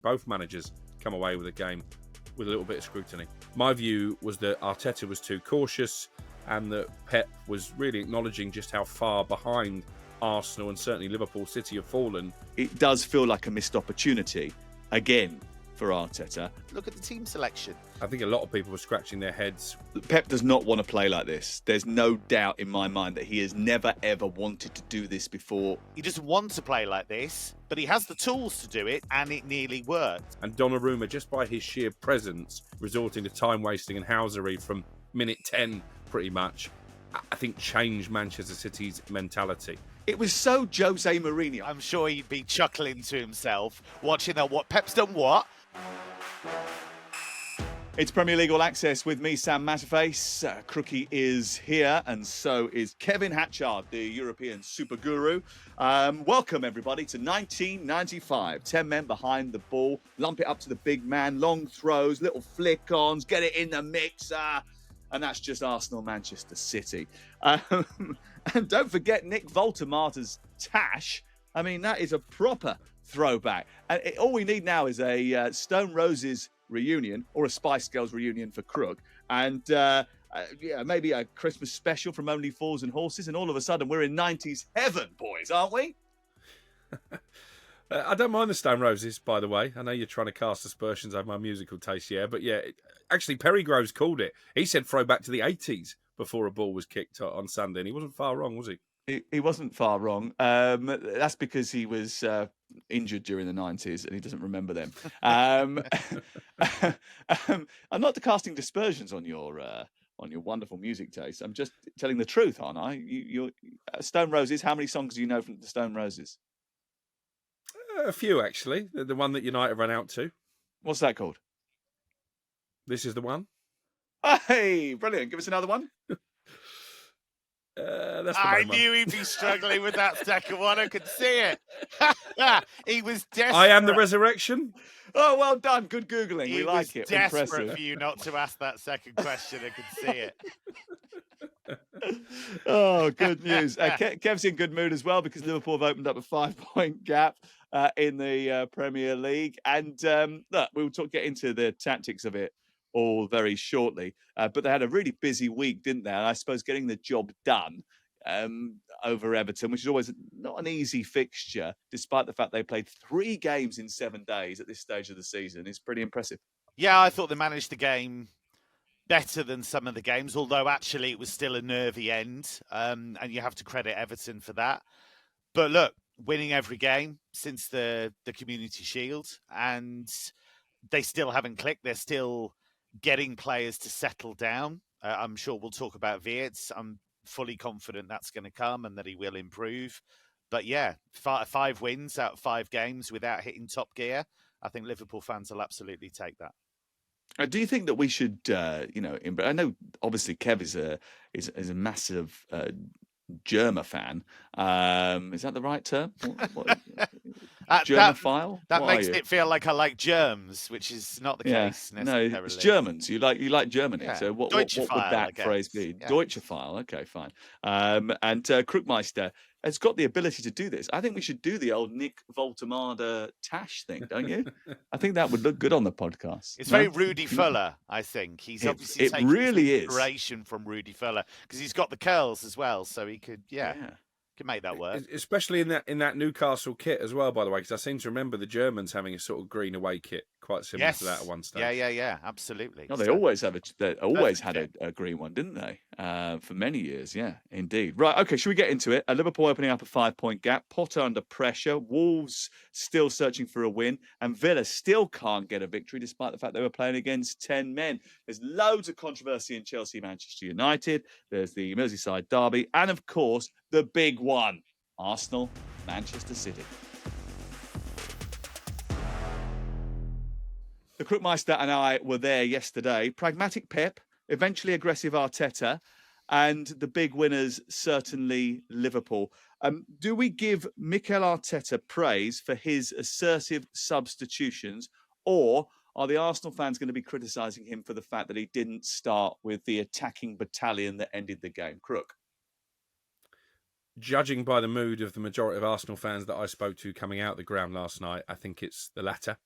both managers come away with a game with a little bit of scrutiny. My view was that Arteta was too cautious and that Pep was really acknowledging just how far behind Arsenal and certainly Liverpool City have fallen. It does feel like a missed opportunity, again, for Arteta. Look at the team selection. I think a lot of people were scratching their heads. Pep does not want to play like this. There's no doubt in my mind that he has never, ever wanted to do this before. He doesn't want to play like this, but he has the tools to do it, and it nearly worked. And Donnarumma, just by his sheer presence, resorting to time-wasting and Housery from minute 10, pretty much, I think changed Manchester City's mentality. It was so Jose Mourinho. I'm sure he'd be chuckling to himself, watching what Pep's done what. It's Premier League All Access with me, Sam Matterface. Crookie is here, and so is Kevin Hatchard, the European super guru. Welcome, everybody, to 1995. 10 men behind the ball. Lump it up to the big man. Long throws, little flick-ons, get it in the mixer. And that's just Arsenal, Manchester City. And don't forget Nick Voltemata's Tash. I mean, that is a proper throwback. And all we need now is a Stone Roses reunion or a Spice Girls reunion for Crook. And maybe a Christmas special from Only Fools and Horses. And all of a sudden, we're in 90s heaven, boys, aren't we? I don't mind the Stone Roses, by the way. I know you're trying to cast aspersions over my musical taste, yeah. But yeah, actually, Perry Groves called it. He said throwback to the 80s before a ball was kicked on Sunday. And he wasn't far wrong, was he? He wasn't far wrong. That's because he was injured during the 90s and he doesn't remember them. I'm not casting dispersions on your wonderful music taste. I'm just telling the truth, aren't I? You're Stone Roses, how many songs do you know from the Stone Roses? A few, actually. The one that United ran out to. What's that called? This Is the One. Hey, brilliant. Give us another one. That's the I main knew one. he'd be struggling with that second one. I could see it. He was desperate. I Am the Resurrection. Oh, well done. Good Googling. He we like it. was desperate Impressive. for you not to ask that second question. I could see it. Oh, good news. Kev's in good mood as well because Liverpool have opened up a 5-point gap in the Premier League. And look, we'll get into the tactics of it all very shortly. But they had a really busy week, didn't they? And I suppose getting the job done over Everton, which is always not an easy fixture, despite the fact they played 3 games in 7 days at this stage of the season, is pretty impressive. Yeah, I thought they managed the game better than some of the games, although actually it was still a nervy end. And you have to credit Everton for that. But look, winning every game since the Community Shield, and they still haven't clicked. They're still getting players to settle down. I'm sure we'll talk about Vietz. I'm fully confident that's going to come and that he will improve. But yeah, 5 wins out of 5 games without hitting top gear. I think Liverpool fans will absolutely take that. Do you think that we should, I know obviously Kev is a massive Germa fan. Is that the right term? Germophile? That makes it feel like I like germs, which is not the case necessarily. No, it's Germans. You like Germany. Yeah. So what would that phrase be? Yeah. Deutschephile. Okay, fine. And Crookmeister has got the ability to do this. I think we should do the old Nick Voltemata Tash thing, don't you? I think that would look good on the podcast. It's very Rudy Fuller, I think. He's obviously taking inspiration from Rudy Fuller because he's got the curls as well, so he could, could make that work. Especially in that Newcastle kit as well, by the way, because I seem to remember the Germans having a sort of green away kit quite similar to that at one stage. Yeah, absolutely. No, they always had a green one, didn't they? For many years, yeah, indeed. Right, okay, should we get into it? Liverpool opening up a 5-point gap, Potter under pressure, Wolves still searching for a win, and Villa still can't get a victory despite the fact they were playing against 10 men. There's loads of controversy in Chelsea, Manchester United. There's the Merseyside derby, and of course, the big one, Arsenal, Manchester City. The Crookmeister and I were there yesterday. Pragmatic Pep, eventually aggressive Arteta, and the big winners, certainly Liverpool. Do we give Mikel Arteta praise for his assertive substitutions, or are the Arsenal fans going to be criticising him for the fact that he didn't start with the attacking battalion that ended the game? Crook. Judging by the mood of the majority of Arsenal fans that I spoke to coming out the ground last night, I think it's the latter.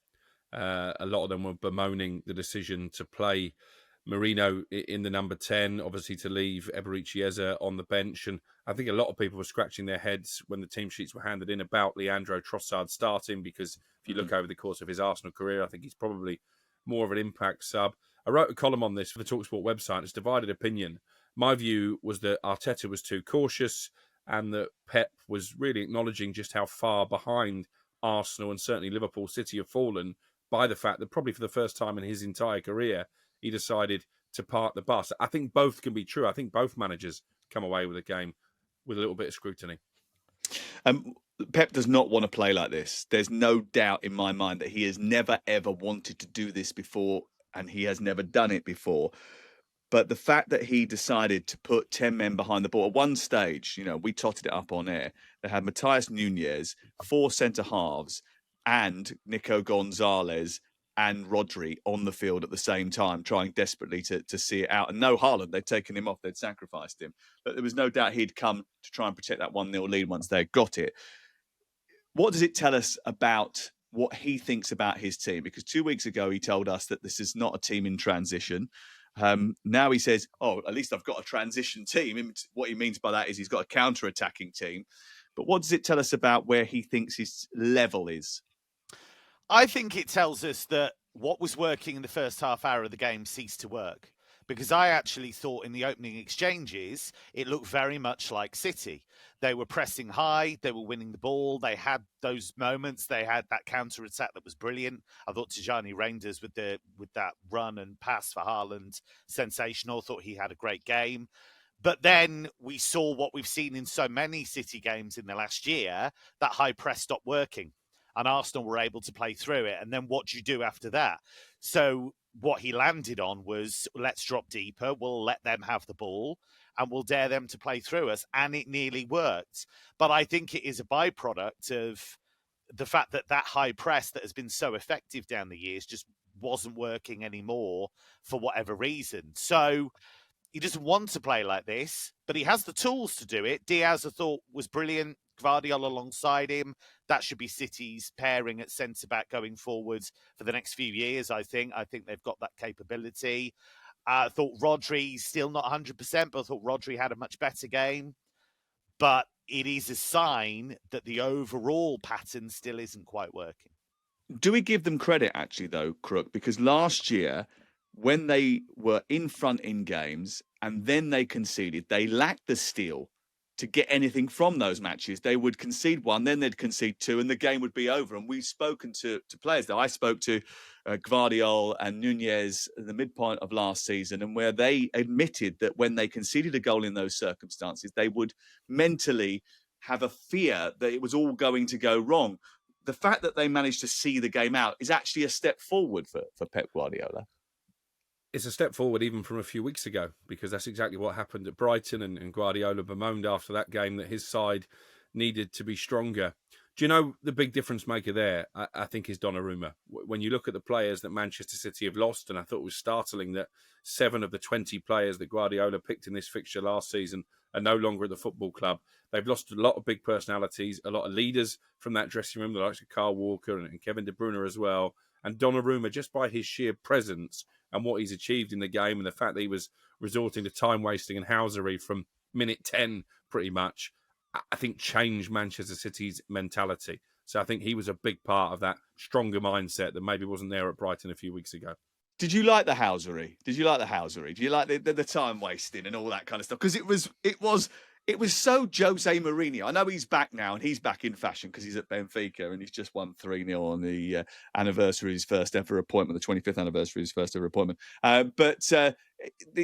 A lot of them were bemoaning the decision to play Mourinho in the number 10, obviously to leave Eberechi on the bench. And I think a lot of people were scratching their heads when the team sheets were handed in about Leandro Trossard starting, because if you look over the course of his Arsenal career, I think he's probably more of an impact sub. I wrote a column on this for the talkSPORT website. It's divided opinion. My view was that Arteta was too cautious and that Pep was really acknowledging just how far behind Arsenal and certainly Liverpool City have fallen by the fact that probably for the first time in his entire career, he decided to park the bus. I think both can be true. I think both managers come away with a game with a little bit of scrutiny. Pep does not want to play like this. There's no doubt in my mind that he has never, ever wanted to do this before, and he has never done it before. But the fact that he decided to put 10 men behind the ball at one stage, we totted it up on air. They had Matheus Nunes, 4 centre-halves, and Nico Gonzalez and Rodri on the field at the same time, trying desperately to see it out. And no Haaland, they'd taken him off, they'd sacrificed him. But there was no doubt he'd come to try and protect that 1-0 lead once they'd got it. What does it tell us about what he thinks about his team? Because 2 weeks ago, he told us that this is not a team in transition. Now he says, at least I've got a transition team. What he means by that is he's got a counter-attacking team. But what does it tell us about where he thinks his level is? I think it tells us that what was working in the first half hour of the game ceased to work. Because I actually thought in the opening exchanges, it looked very much like City. They were pressing high, they were winning the ball, they had those moments, they had that counter-attack that was brilliant. I thought Tijani Reinders with that run and pass for Haaland, sensational. Thought he had a great game. But then we saw what we've seen in so many City games in the last year, that high press stopped working. And Arsenal were able to play through it. And then what do you do after that? So what he landed on was, let's drop deeper, we'll let them have the ball, and we'll dare them to play through us. And it nearly worked. But I think it is a byproduct of the fact that that high press that has been so effective down the years just wasn't working anymore for whatever reason. So he doesn't want to play like this, but he has the tools to do it. Diaz, I thought, was brilliant. Gvardiol alongside him. That should be City's pairing at centre-back going forwards for the next few years, I think. I think they've got that capability. I thought Rodri's still not 100%, but I thought Rodri had a much better game. But it is a sign that the overall pattern still isn't quite working. Do we give them credit, actually, though, Crook? Because last year, when they were in front in games and then they conceded, they lacked the steel to get anything from those matches. They would concede one, then they'd concede two, and the game would be over. And we've spoken to players that I spoke to, Gvardiol and Nunes, at the midpoint of last season, and where they admitted that when they conceded a goal in those circumstances, they would mentally have a fear that it was all going to go wrong. The fact that they managed to see the game out is actually a step forward for Pep Guardiola. It's a step forward even from a few weeks ago, because that's exactly what happened at Brighton, and Guardiola bemoaned after that game that his side needed to be stronger. Do you know the big difference maker there, I think, is Donnarumma. When you look at the players that Manchester City have lost, and I thought it was startling that 7 of the 20 players that Guardiola picked in this fixture last season are no longer at the football club. They've lost a lot of big personalities, a lot of leaders from that dressing room, the likes of Kyle Walker and Kevin De Bruyne as well. And Donnarumma, just by his sheer presence and what he's achieved in the game, and the fact that he was resorting to time wasting and Housery from minute 10 pretty much, I think changed Manchester City's mentality. So I think he was a big part of that stronger mindset that maybe wasn't there at Brighton a few weeks ago. Did you like the Housery? Do you like the time wasting and all that kind of stuff? Because it was so Jose Mourinho. I know he's back now and he's back in fashion because he's at Benfica and he's just won 3-0 on the anniversary of his first ever appointment, the 25th anniversary of his first ever appointment. But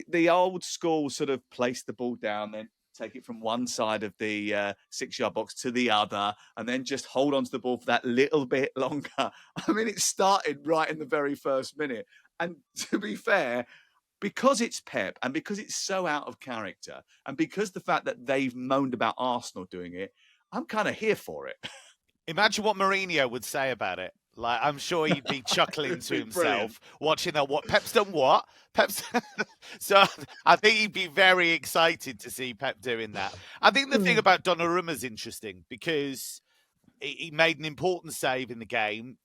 the old school sort of place the ball down, then take it from one side of the 6-yard box to the other, and then just hold on to the ball for that little bit longer. I mean, it started right in the very first minute. And to be fair, because it's Pep and because it's so out of character and because the fact that they've moaned about Arsenal doing it, I'm kind of here for it. Imagine what Mourinho would say about it. Like, I'm sure he'd be chuckling to himself, brilliant. Watching that. What Pep's done? What Pep's? So I think he'd be very excited to see Pep doing that. I think the thing about Donnarumma is interesting because he made an important save in the game.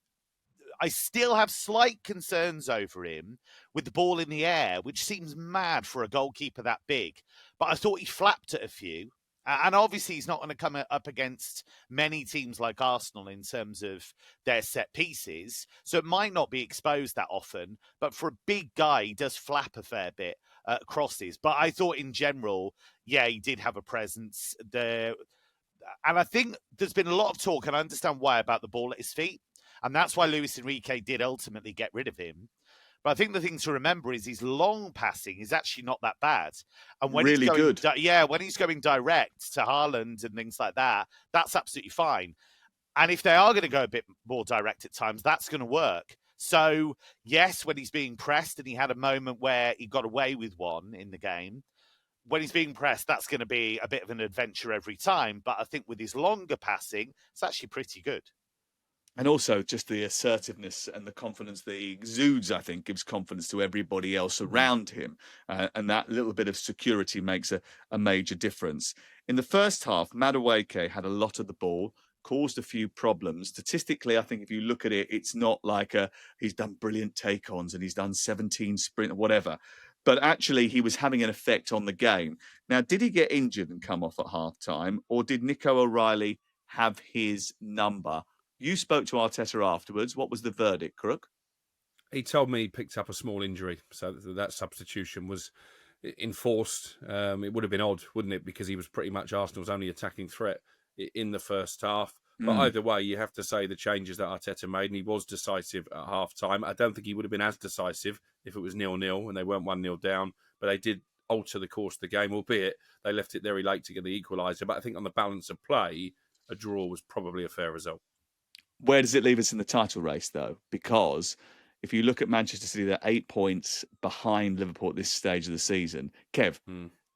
I still have slight concerns over him with the ball in the air, which seems mad for a goalkeeper that big. But I thought he flapped at a few. And obviously, he's not going to come up against many teams like Arsenal in terms of their set pieces. So it might not be exposed that often. But for a big guy, he does flap a fair bit at crosses. But I thought in general, yeah, he did have a presence there. And I think there's been a lot of talk, and I understand why, about the ball at his feet. And that's why Luis Enrique did ultimately get rid of him. But I think the thing to remember is his long passing is actually not that bad. And when Really he's going, good. when he's going direct to Haaland and things like that, that's absolutely fine. And if they are going to go a bit more direct at times, that's going to work. So, yes, when he's being pressed, and he had a moment where he got away with one in the game, when he's being pressed, that's going to be a bit of an adventure every time. But I think with his longer passing, it's actually pretty good. And also just the assertiveness and the confidence that he exudes, I think, gives confidence to everybody else around him. And that little bit of security makes a major difference. In the first half, Madueke had a lot of the ball, caused a few problems. Statistically, I think if you look at it, it's not like he's done brilliant take-ons and he's done 17 sprint or whatever. But actually, he was having an effect on the game. Now, did he get injured and come off at half-time? Or did Nico O'Reilly have his number? You spoke to Arteta afterwards. What was the verdict, Crook? He told me he picked up a small injury, so that substitution was enforced. It would have been odd, wouldn't it? Because he was pretty much Arsenal's only attacking threat in the first half. But either way, you have to say the changes that Arteta made, and he was decisive at half-time. I don't think he would have been as decisive if it was 0-0 and they weren't 1-0 down, but they did alter the course of the game, albeit they left it very late to get the equaliser. But I think on the balance of play, a draw was probably a fair result. Where does it leave us in the title race, though? Because if you look at Manchester City, they're 8 points behind Liverpool at this stage of the season. Kev,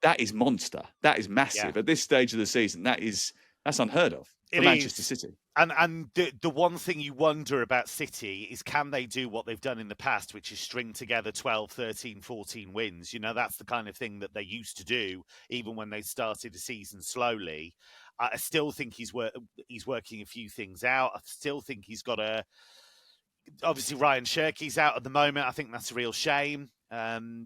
that is monster. That is massive. At this stage of the season, that's unheard of for Manchester City. And the one thing you wonder about City is, can they do what they've done in the past, which is string together 12, 13, 14 wins? You know, that's the kind of thing that they used to do, even when they started the season slowly. I still think he's working a few things out. I still think he's got obviously Ryan Cherky's out at the moment. I think that's a real shame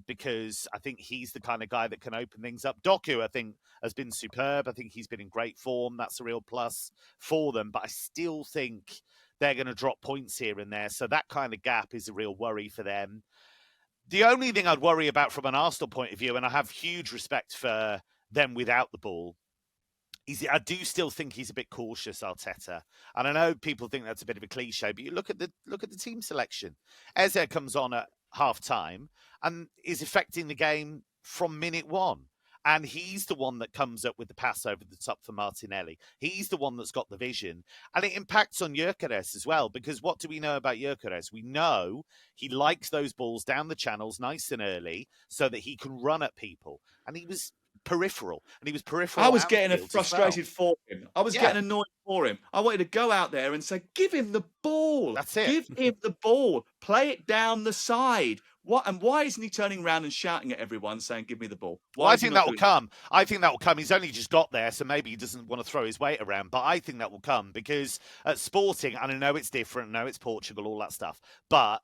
because I think he's the kind of guy that can open things up. Doku, I think, has been superb. I think he's been in great form. That's a real plus for them. But I still think they're going to drop points here and there. So that kind of gap is a real worry for them. The only thing I'd worry about from an Arsenal point of view, and I have huge respect for them without the ball, I do still think he's a bit cautious, Arteta. And I know people think that's a bit of a cliche, but you look at the team selection. Eze comes on at half-time and is affecting the game from minute one. And he's the one that comes up with the pass over the top for Martinelli. He's the one that's got the vision. And it impacts on Gyökeres as well, because what do we know about Gyökeres? We know he likes those balls down the channels nice and early so that he can run at people. And he was peripheral. I was getting frustrated for him. I was getting annoyed for him. I wanted to go out there and say, give him the ball. That's it. Give him the ball. Play it down the side. What? And why isn't he turning around and shouting at everyone saying, give me the ball? Well, I think that will come. I think that will come. He's only just got there, so maybe he doesn't want to throw his weight around. But I think that will come because at Sporting, and I know it's different, I know it's Portugal, all that stuff, but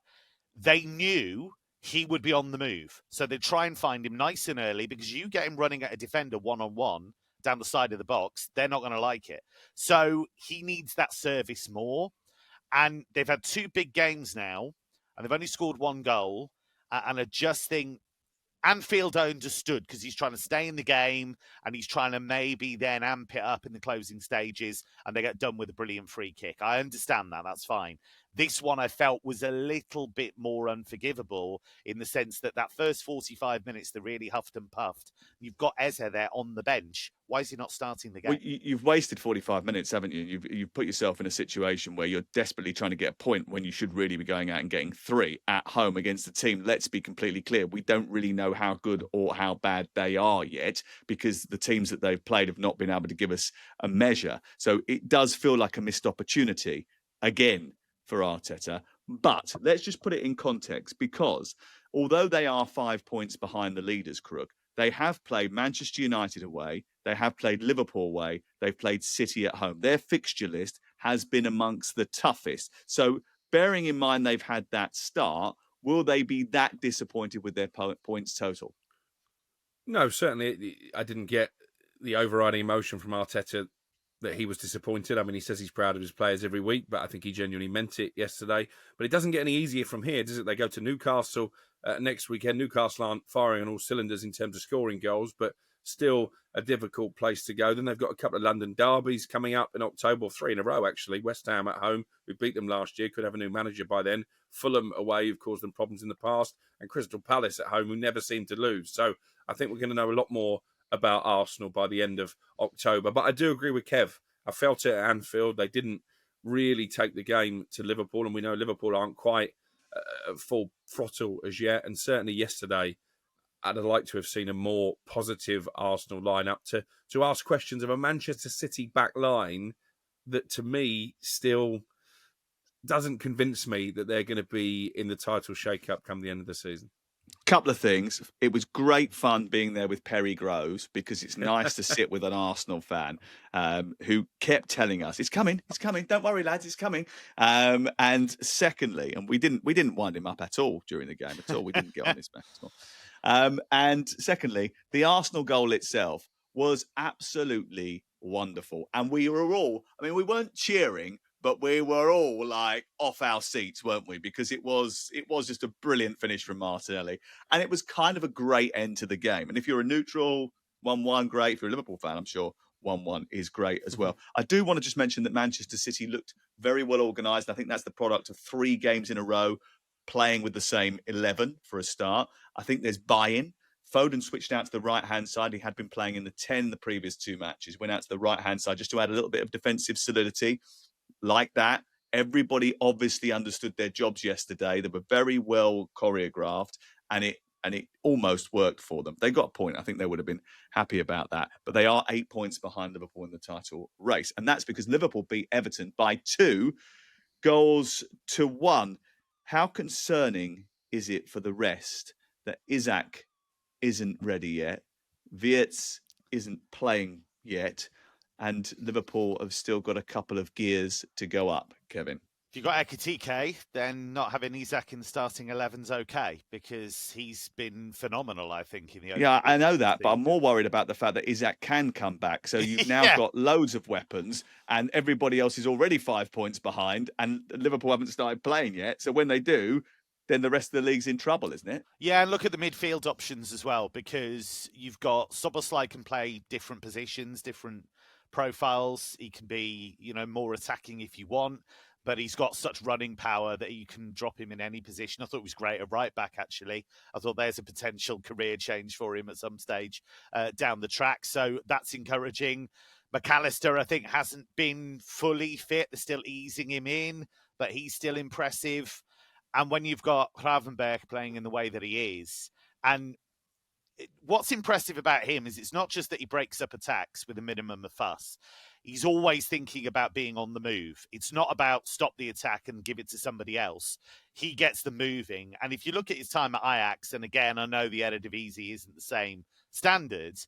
they knew he would be on the move. So they'd try and find him nice and early, because you get him running at a defender one-on-one down the side of the box, they're not going to like it. So he needs that service more. And they've had two big games now, and they've only scored one goal. And I just think Anfield understood, because he's trying to stay in the game and he's trying to maybe then amp it up in the closing stages, and they get done with a brilliant free kick. I understand that. That's fine. This one I felt was a little bit more unforgivable in the sense that first 45 minutes, they really huffed and puffed. You've got Eze there on the bench. Why is he not starting the game? Well, you've wasted 45 minutes, haven't you? You've put yourself in a situation where you're desperately trying to get a point when you should really be going out and getting 3 at home against a team. Let's be completely clear. We don't really know how good or how bad they are yet, because the teams that they've played have not been able to give us a measure. So it does feel like a missed opportunity again for Arteta. But let's just put it in context, because although they are 5 points behind the leaders, Crook, they have played Manchester United away, they have played Liverpool away, they've played City at home. Their fixture list has been amongst the toughest. So bearing in mind they've had that start, will they be that disappointed with their points total? No, certainly I didn't get the overriding emotion from Arteta that he was disappointed. I mean, he says he's proud of his players every week, but I think he genuinely meant it yesterday. But it doesn't get any easier from here, does it? They go to Newcastle next weekend. Newcastle aren't firing on all cylinders in terms of scoring goals, but still a difficult place to go. Then they've got a couple of London derbies coming up in October, 3 in a row, actually. West Ham at home, who beat them last year, could have a new manager by then. Fulham away, who've caused them problems in the past. And Crystal Palace at home, who never seem to lose. So I think we're going to know a lot more about Arsenal by the end of October. But I do agree with Kev. I felt it at Anfield. They didn't really take the game to Liverpool, and we know Liverpool aren't quite at full throttle as yet. And certainly yesterday, I'd have liked to have seen a more positive Arsenal lineup to ask questions of a Manchester City back line that, to me, still doesn't convince me that they're going to be in the title shake-up come the end of the season. Couple of things. It was great fun being there with Perry Groves, because it's nice to sit with an Arsenal fan who kept telling us, it's coming, don't worry lads, it's coming. And secondly, and we didn't wind him up at all during the game at all. We didn't get on his back at all. And secondly, the Arsenal goal itself was absolutely wonderful. And we were all, I mean, we weren't cheering, but we were all like off our seats, weren't we? Because it was just a brilliant finish from Martinelli. And it was kind of a great end to the game. And if you're a neutral, 1-1, great. If you're a Liverpool fan, I'm sure 1-1 is great as well. I do want to just mention that Manchester City looked very well organised. I think that's the product of 3 games in a row playing with the same 11 for a start. I think there's buy-in. Foden switched out to the right-hand side. He had been playing in the 10 the previous 2 matches. Went out to the right-hand side just to add a little bit of defensive solidity. Like that, everybody obviously understood their jobs yesterday. They were very well choreographed, and it almost worked for them. They got a point. I think they would have been happy about that. But they are 8 points behind Liverpool in the title race. And that's because Liverpool beat Everton by 2 goals to 1. How concerning is it for the rest that Isak isn't ready yet, Vietz isn't playing yet, and Liverpool have still got a couple of gears to go up, Kevin? If you've got Ekitike, then not having Isak in the starting 11's okay, because he's been phenomenal, I think, in the opening. Yeah, I know that, but I'm more worried about the fact that Isak can come back. So you've now got loads of weapons, and everybody else is already 5 points behind, and Liverpool haven't started playing yet. So when they do, then the rest of the league's in trouble, isn't it? Yeah, and look at the midfield options as well, because you've got Szoboszlai can play different positions, different profiles. He can be, more attacking if you want, but he's got such running power that you can drop him in any position. I thought it was great at right back, actually. I thought there's a potential career change for him at some stage down the track. So that's encouraging. McAllister, I think, hasn't been fully fit. They're still easing him in, but he's still impressive. And when you've got Gravenberch playing in the way that he is, and what's impressive about him is it's not just that he breaks up attacks with a minimum of fuss. He's always thinking about being on the move. It's not about stop the attack and give it to somebody else. He gets them moving. And if you look at his time at Ajax, and again, I know the Eredivisie isn't the same standards,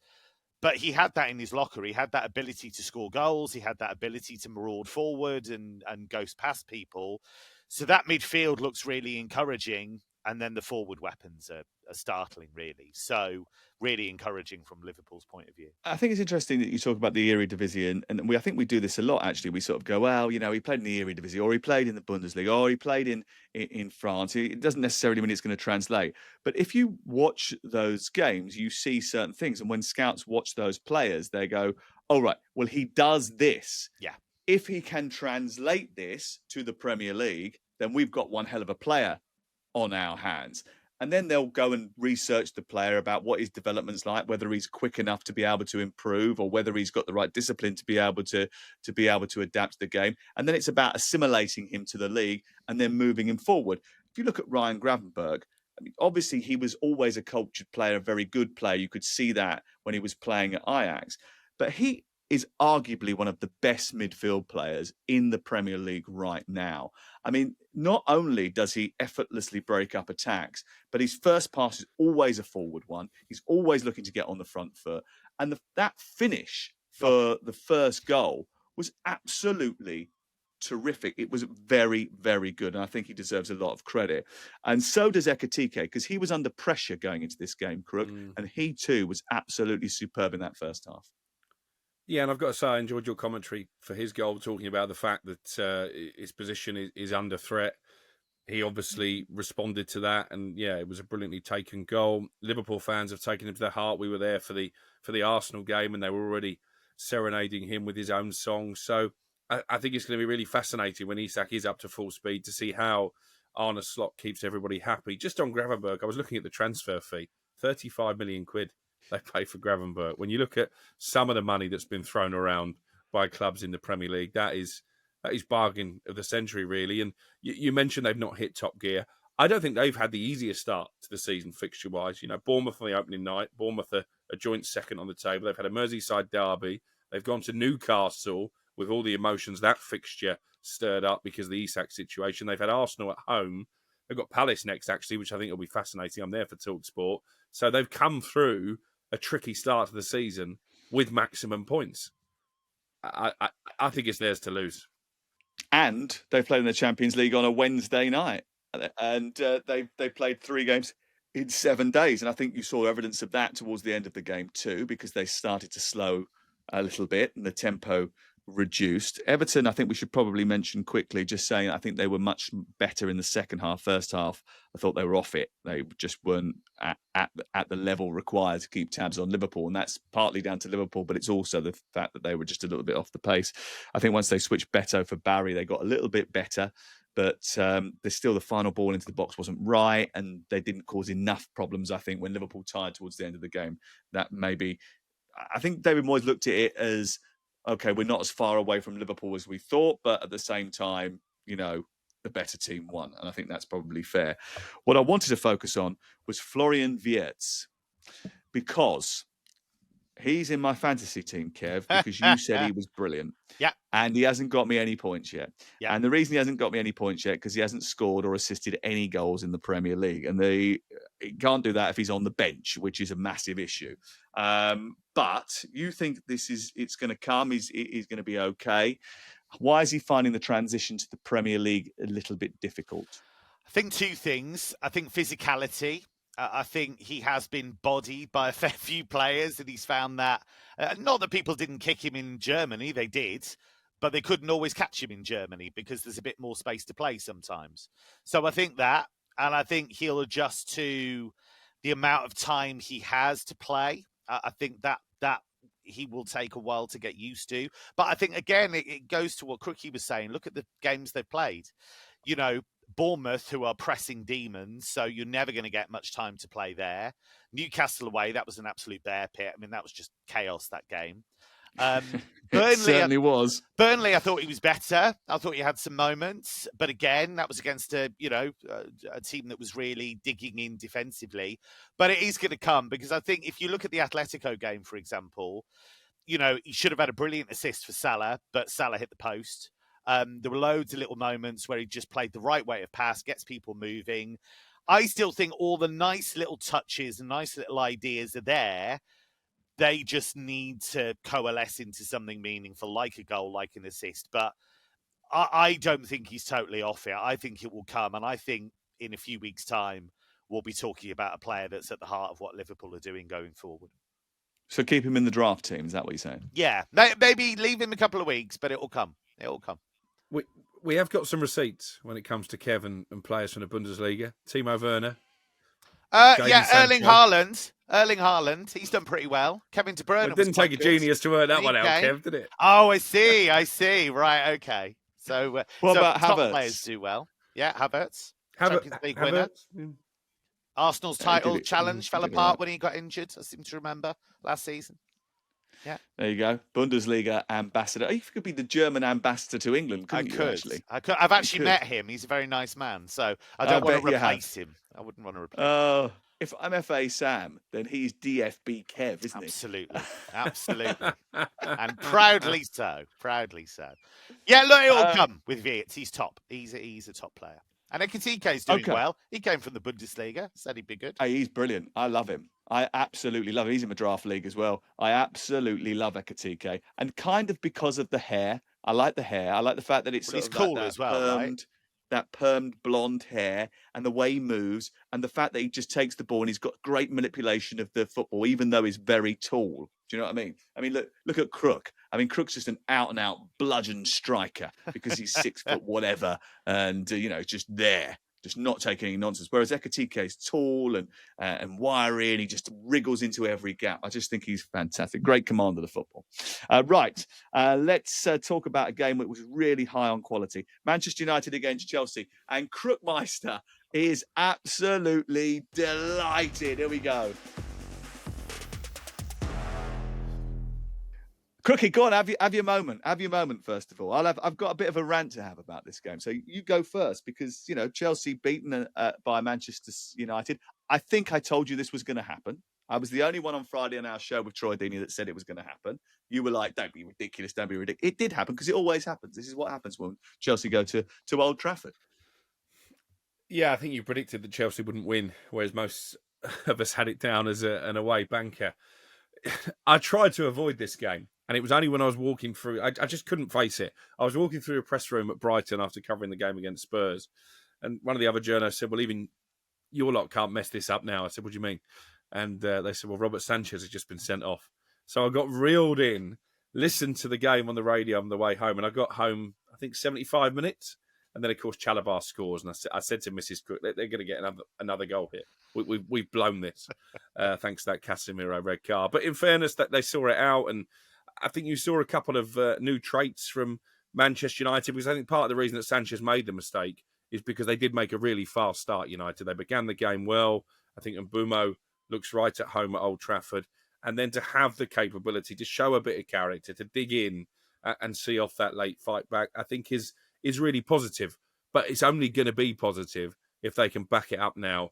but he had that in his locker. He had that ability to score goals. He had that ability to maraud forward and ghost past people. So that midfield looks really encouraging. And then the forward weapons are startling, really. So really encouraging from Liverpool's point of view. I think it's interesting that you talk about the Eredivisie, and I think we do this a lot, actually. We sort of go, well, he played in the Eredivisie, or he played in the Bundesliga, or he played in France. It doesn't necessarily mean it's going to translate. But if you watch those games, you see certain things. And when scouts watch those players, they go, oh, right, well, he does this. Yeah. If he can translate this to the Premier League, then we've got one hell of a player on our hands. And then they'll go and research the player about what his development's like, whether he's quick enough to be able to improve, or whether he's got the right discipline to be able to adapt to the game. And then it's about assimilating him to the league and then moving him forward. If you look at Ryan Gravenberch, I mean, obviously he was always a cultured player, a very good player. You could see that when he was playing at Ajax. But he is arguably one of the best midfield players in the Premier League right now. I mean, not only does he effortlessly break up attacks, but his first pass is always a forward one. He's always looking to get on the front foot. And that finish for the first goal was absolutely terrific. It was very, very good. And I think he deserves a lot of credit. And so does Ekitike, because he was under pressure going into this game, Crook. And he too was absolutely superb in that first half. Yeah, and I've got to say, I enjoyed your commentary for his goal, talking about the fact that his position is under threat. He obviously responded to that, and yeah, it was a brilliantly taken goal. Liverpool fans have taken him to their heart. We were there for the Arsenal game, and they were already serenading him with his own song. So I think it's going to be really fascinating when Isak is up to full speed to see how Arne Slot keeps everybody happy. Just on Gravenberch, I was looking at the transfer fee, 35 million quid they pay for Gravenberch. When you look at some of the money that's been thrown around by clubs in the Premier League, that is bargain of the century, really. And you mentioned they've not hit top gear. I don't think they've had the easiest start to the season fixture-wise. You know, Bournemouth on the opening night, Bournemouth a joint second on the table. They've had a Merseyside derby. They've gone to Newcastle with all the emotions that fixture stirred up because of the Isak situation. They've had Arsenal at home. They've got Palace next, actually, which I think will be fascinating. I'm there for talkSPORT. So they've come through a tricky start to the season with maximum points. I think it's theirs to lose. And they played in the Champions League on a Wednesday night. And they played 3 games in 7 days. And I think you saw evidence of that towards the end of the game too, because they started to slow a little bit and the tempo reduced. Everton, I think we should probably mention quickly, just saying, I think they were much better in the second half. First half, I thought they were off it. They just weren't at the level required to keep tabs on Liverpool. And that's partly down to Liverpool, but it's also the fact that they were just a little bit off the pace. I think once they switched Beto for Barry, they got a little bit better. But there's still the final ball into the box wasn't right, and they didn't cause enough problems, I think, when Liverpool tired towards the end of the game. That maybe, I think David Moyes looked at it as, okay, we're not as far away from Liverpool as we thought, but at the same time, you know, the better team won. And I think that's probably fair. What I wanted to focus on was Florian Vietz, because he's in my fantasy team, Kev, because you said he was brilliant. Yeah. And he hasn't got me any points yet. Yeah. And the reason he hasn't got me any points yet, because he hasn't scored or assisted any goals in the Premier League. And he can't do that if he's on the bench, which is a massive issue. But you think it's going to come, he's going to be okay. Why is he finding the transition to the Premier League a little bit difficult? I think 2 things. I think physicality. I think he has been bodied by a fair few players, and he's found that, not that people didn't kick him in Germany, they did, but they couldn't always catch him in Germany because there's a bit more space to play sometimes. So I think that, and I think he'll adjust to the amount of time he has to play. I think that he will take a while to get used to. But I think, again, it goes to what Crookie was saying. Look at the games they've played. You know, Bournemouth, who are pressing demons, so you're never going to get much time to play there. Newcastle away, that was an absolute bear pit. I mean, that was just chaos, that game. Burnley, it certainly was. Burnley, I thought he was better. I thought he had some moments. But again, that was against a team that was really digging in defensively. But it is going to come, because I think if you look at the Atletico game, for example, you know, he should have had a brilliant assist for Salah, but Salah hit the post. There were loads of little moments where he just played the right way of pass, gets people moving. I still think all the nice little touches and nice little ideas are there. They just need to coalesce into something meaningful, like a goal, like an assist. But I don't think he's totally off it. I think it will come. And I think in a few weeks' time, we'll be talking about a player that's at the heart of what Liverpool are doing going forward. So keep him in the draft team, is that what you're saying? Yeah. Maybe leave him a couple of weeks, but it will come. It will come. We have got some receipts when it comes to Kevin and players from the Bundesliga. Timo Werner. Erling Haaland. He's done pretty well. Kevin De Bruyne. It didn't take a genius to work that one out, Kev, did it? Oh, I see. Right, okay. So, what about top Havertz? Players do well. Yeah, Havertz. Havertz. Champions League winner. Arsenal's title challenge fell apart when he got injured, I seem to remember, last season. Yeah. There you go. Bundesliga ambassador. You could be the German ambassador to England, couldn't you, actually? I could. I've actually met him. He's a very nice man. So I don't want to replace him. I wouldn't want to replace him. If I'm FA Sam, then he's DFB Kev, isn't he? Absolutely. And proudly so. Yeah, look, it'll come with Vietz. He's top. He's a top player. And Ekitike's doing well. He came from the Bundesliga. Said he'd be good. Hey, he's brilliant. I love him. I absolutely love him. He's in my draft league as well. I absolutely love Ekitike. And kind of because of the hair, I like the hair. I like the fact that it's Well, sort he's of cool like as well, right? that permed blonde hair, and the way he moves, and the fact that he just takes the ball and he's got great manipulation of the football, even though he's very tall. Do you know what I mean? I mean, look at Crook. I mean, Crook's just an out and out bludgeon striker because he's 6 foot whatever, and just there. Just not taking any nonsense. Whereas Ekatike is tall and wiry, and he just wriggles into every gap. I just think he's fantastic. Great command of the football. Right, let's talk about a game that was really high on quality. Manchester United against Chelsea. And Crookmeister is absolutely delighted. Here we go. Crookie, go on, have your moment. Have your moment first of all. I've got a bit of a rant to have about this game, so you go first because Chelsea beaten by Manchester United. I think I told you this was going to happen. I was the only one on Friday on our show with Troy Deeney that said it was going to happen. You were like, "Don't be ridiculous, don't be ridiculous." It did happen because it always happens. This is what happens when Chelsea go to Old Trafford. Yeah, I think you predicted that Chelsea wouldn't win, whereas most of us had it down as an away banker. I tried to avoid this game. And it was only when I was walking through, I just couldn't face it. I was walking through a press room at Brighton after covering the game against Spurs. And one of the other journalists said, well, even your lot can't mess this up now. I said, what do you mean? And they said, well, Robert Sanchez has just been sent off. So I got reeled in, listened to the game on the radio on the way home. And I got home, I think, 75 minutes. And then, of course, Chalobah scores. And I said to Mrs. Crook, they're going to get another goal here. We've blown this, thanks to that Casemiro red card. But in fairness, that they saw it out. And I think you saw a couple of new traits from Manchester United, because I think part of the reason that Sanchez made the mistake is because they did make a really fast start, United. They began the game well. I think Mbeumo looks right at home at Old Trafford. And then to have the capability to show a bit of character, to dig in and see off that late fight back, I think is really positive. But it's only going to be positive if they can back it up now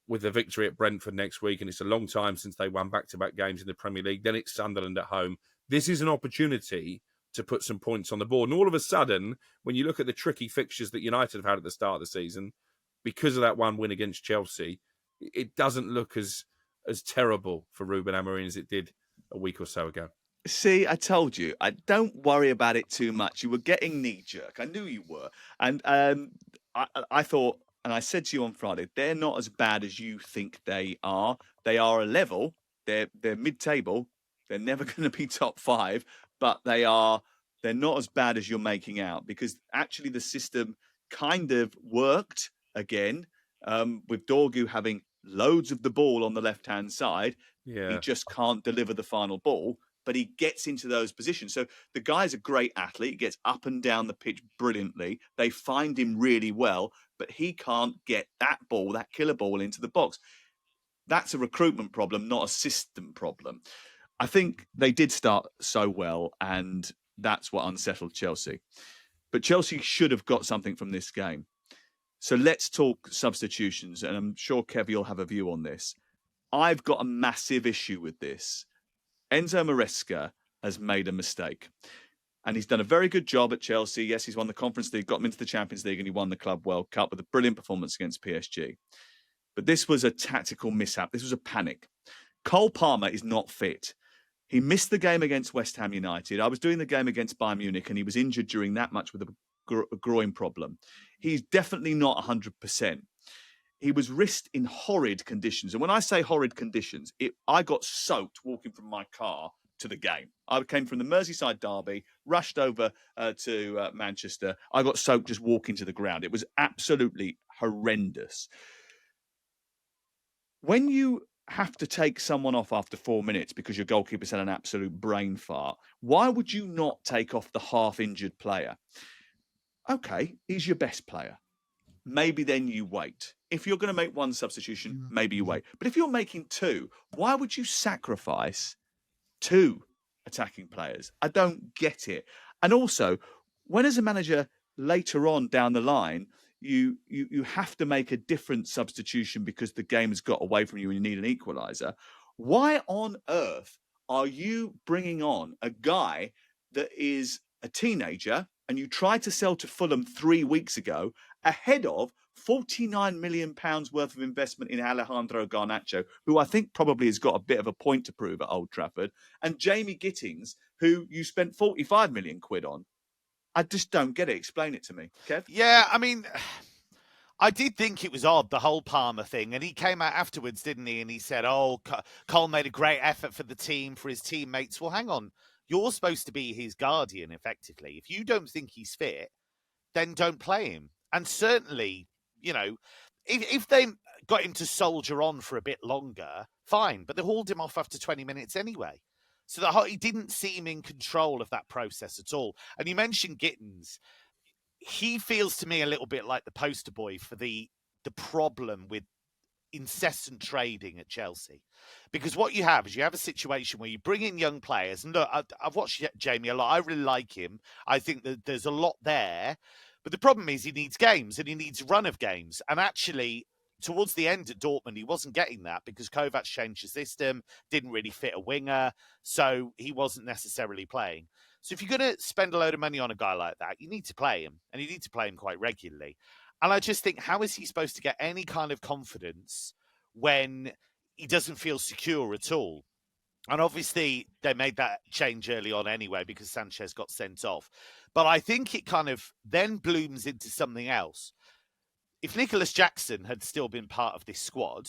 with the victory at Brentford next week. And it's a long time since they won back-to-back games in the Premier League. Then it's Sunderland at home. This is an opportunity to put some points on the board. And all of a sudden, when you look at the tricky fixtures that United have had at the start of the season, because of that one win against Chelsea, it doesn't look as terrible for Ruben Amorim as it did a week or so ago. See, I told you, I don't worry about it too much. You were getting knee-jerk. I knew you were. And I thought, and I said to you on Friday, they're not as bad as you think they are. They are a level. They're mid-table. They're never going to be top 5, but they're not as bad as you're making out, because actually the system kind of worked again, with Dorgu having loads of the ball on the left-hand side. Yeah. He just can't deliver the final ball, but he gets into those positions. So the guy's a great athlete. He gets up and down the pitch brilliantly. They find him really well, but he can't get that ball, that killer ball, into the box. That's a recruitment problem, not a system problem. I think they did start so well, and that's what unsettled Chelsea. But Chelsea should have got something from this game. So let's talk substitutions, and I'm sure Kev, you'll have a view on this. I've got a massive issue with this. Enzo Maresca has made a mistake, and he's done a very good job at Chelsea. Yes, he's won the Conference League, got him into the Champions League, and he won the Club World Cup with a brilliant performance against PSG. But this was a tactical mishap. This was a panic. Cole Palmer is not fit. He missed the game against West Ham United. I was doing the game against Bayern Munich, and he was injured during that match with a groin problem. He's definitely not 100%. He was risked in horrid conditions. And when I say horrid conditions, I got soaked walking from my car to the game. I came from the Merseyside derby, rushed over to Manchester. I got soaked just walking to the ground. It was absolutely horrendous. When you have to take someone off after 4 minutes because your goalkeeper's had an absolute brain fart, why would you not take off the half-injured player? Okay, he's your best player. Maybe then you wait. If you're going to make one substitution, maybe you wait. But if you're making 2, why would you sacrifice 2 attacking players? I don't get it. And also, when as a manager later on down the line, you have to make a different substitution because the game has got away from you and you need an equaliser, why on earth are you bringing on a guy that is a teenager and you tried to sell to Fulham 3 weeks ago ahead of £49 million worth of investment in Alejandro Garnacho, who I think probably has got a bit of a point to prove at Old Trafford, and Jamie Gittings, who you spent 45 million quid on? I just don't get it. Explain it to me, Kev. Yeah, I mean, I did think it was odd, the whole Palmer thing. And he came out afterwards, didn't he? And he said, oh, Cole made a great effort for the team, for his teammates. Well, hang on. You're supposed to be his guardian, effectively. If you don't think he's fit, then don't play him. And certainly, you know, if they got him to soldier on for a bit longer, fine. But they hauled him off after 20 minutes anyway. So he didn't seem in control of that process at all. And you mentioned Gittins. He feels to me a little bit like the poster boy for the problem with incessant trading at Chelsea. Because what you have is you have a situation where you bring in young players. And look, I've watched Jamie a lot. I really like him. I think that there's a lot there. But the problem is he needs games and he needs a run of games. And actually, towards the end at Dortmund, he wasn't getting that because Kovac changed the system, didn't really fit a winger. So he wasn't necessarily playing. So if you're going to spend a load of money on a guy like that, you need to play him, and you need to play him quite regularly. And I just think, how is he supposed to get any kind of confidence when he doesn't feel secure at all? And obviously, they made that change early on anyway because Sanchez got sent off. But I think it kind of then blooms into something else. If Nicholas Jackson had still been part of this squad,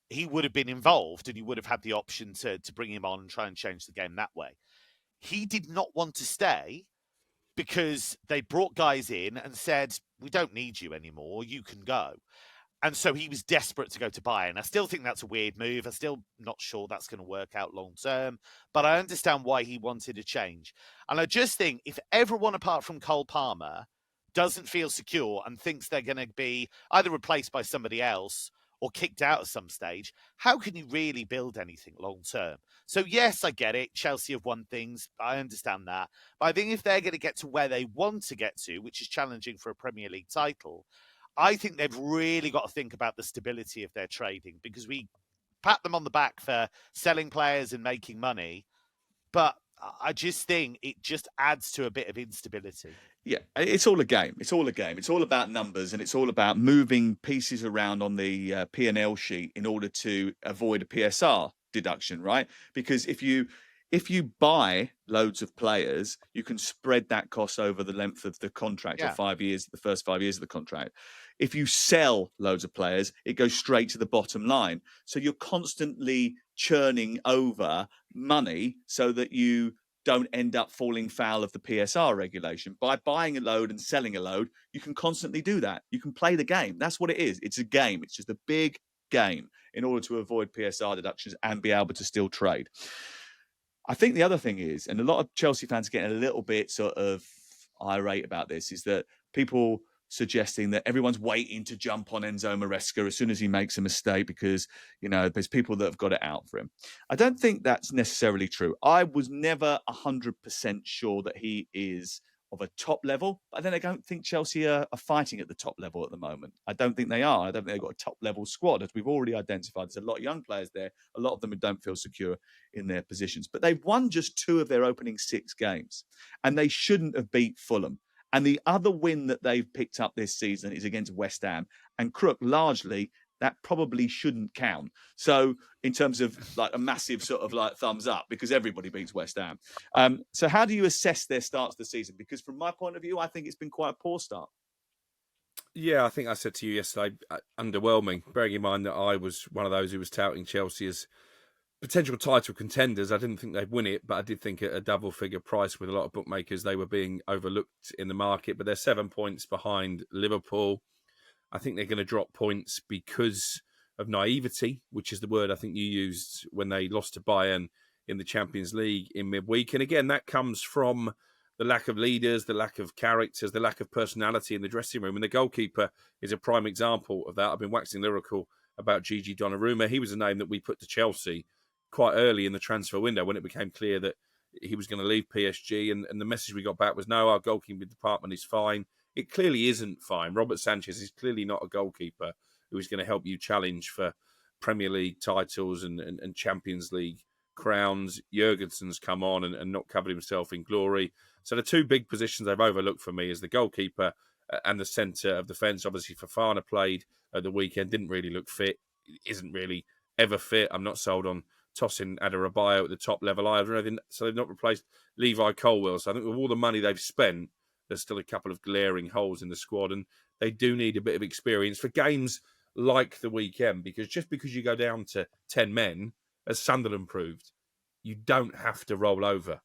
he would have been involved and he would have had the option to bring him on and try and change the game that way. He did not want to stay because they brought guys in and said, we don't need you anymore, you can go. And so he was desperate to go to Bayern. I still think that's a weird move. I'm still not sure that's going to work out long term, but I understand why he wanted a change. And I just think if everyone apart from Cole Palmer doesn't feel secure and thinks they're going to be either replaced by somebody else or kicked out at some stage, how can you really build anything long term? So yes, I get it. Chelsea have won things. I understand that. But I think if they're going to get to where they want to get to, which is challenging for a Premier League title, I think they've really got to think about the stability of their trading, because we pat them on the back for selling players and making money. But I just think it just adds to a bit of instability. Yeah, it's all a game. It's all a game. It's all about numbers, and it's all about moving pieces around on the P&L sheet in order to avoid a PSR deduction, right? Because if you buy loads of players, you can spread that cost over the length of the contract, or 5 years, the first 5 years of the contract. If you sell loads of players, it goes straight to the bottom line. So you're constantly churning over money so that you don't end up falling foul of the PSR regulation. By buying a load and selling a load, you can constantly do that. You can play the game. That's what it is. It's a game. It's just a big game in order to avoid PSR deductions and be able to still trade. I think the other thing is, and a lot of Chelsea fans are getting a little bit sort of irate about this, is that people suggesting that everyone's waiting to jump on Enzo Maresca as soon as he makes a mistake because, you know, there's people that have got it out for him. I don't think that's necessarily true. I was never 100% sure that he is of a top level, but then I don't think Chelsea are fighting at the top level at the moment. I don't think they are. I don't think they've got a top level squad, as we've already identified. There's a lot of young players there, a lot of them who don't feel secure in their positions, but they've won just 2 of their opening 6 games, and they shouldn't have beat Fulham. And the other win that they've picked up this season is against West Ham. And Crook, largely, that probably shouldn't count. So in terms of like a massive sort of like thumbs up, because everybody beats West Ham. So how do you assess their start to the season? Because from my point of view, I think it's been quite a poor start. Yeah, I think I said to you yesterday, underwhelming, bearing in mind that I was one of those who was touting Chelsea as potential title contenders. I didn't think they'd win it, but I did think at a double-figure price with a lot of bookmakers, they were being overlooked in the market. But they're 7 points behind Liverpool. I think they're going to drop points because of naivety, which is the word I think you used when they lost to Bayern in the Champions League in midweek. And again, that comes from the lack of leaders, the lack of characters, the lack of personality in the dressing room. And the goalkeeper is a prime example of that. I've been waxing lyrical about Gigi Donnarumma. He was a name that we put to Chelsea quite early in the transfer window when it became clear that he was going to leave PSG. And the message we got back was, no, our goalkeeping department is fine. It clearly isn't fine. Robert Sanchez is clearly not a goalkeeper who is going to help you challenge for Premier League titles and Champions League crowns. Jurgensen's come on and not covered himself in glory. So the 2 big positions they've overlooked for me is the goalkeeper and the centre of defence. Obviously, Fofana played at the weekend, didn't really look fit, isn't really ever fit. I'm not sold on tossing Adebayo at the top level either. So they've not replaced Levi Colwill. So I think with all the money they've spent, there's still a couple of glaring holes in the squad, and they do need a bit of experience for games like the weekend, because just because you go down to 10 men, as Sunderland proved, you don't have to roll over.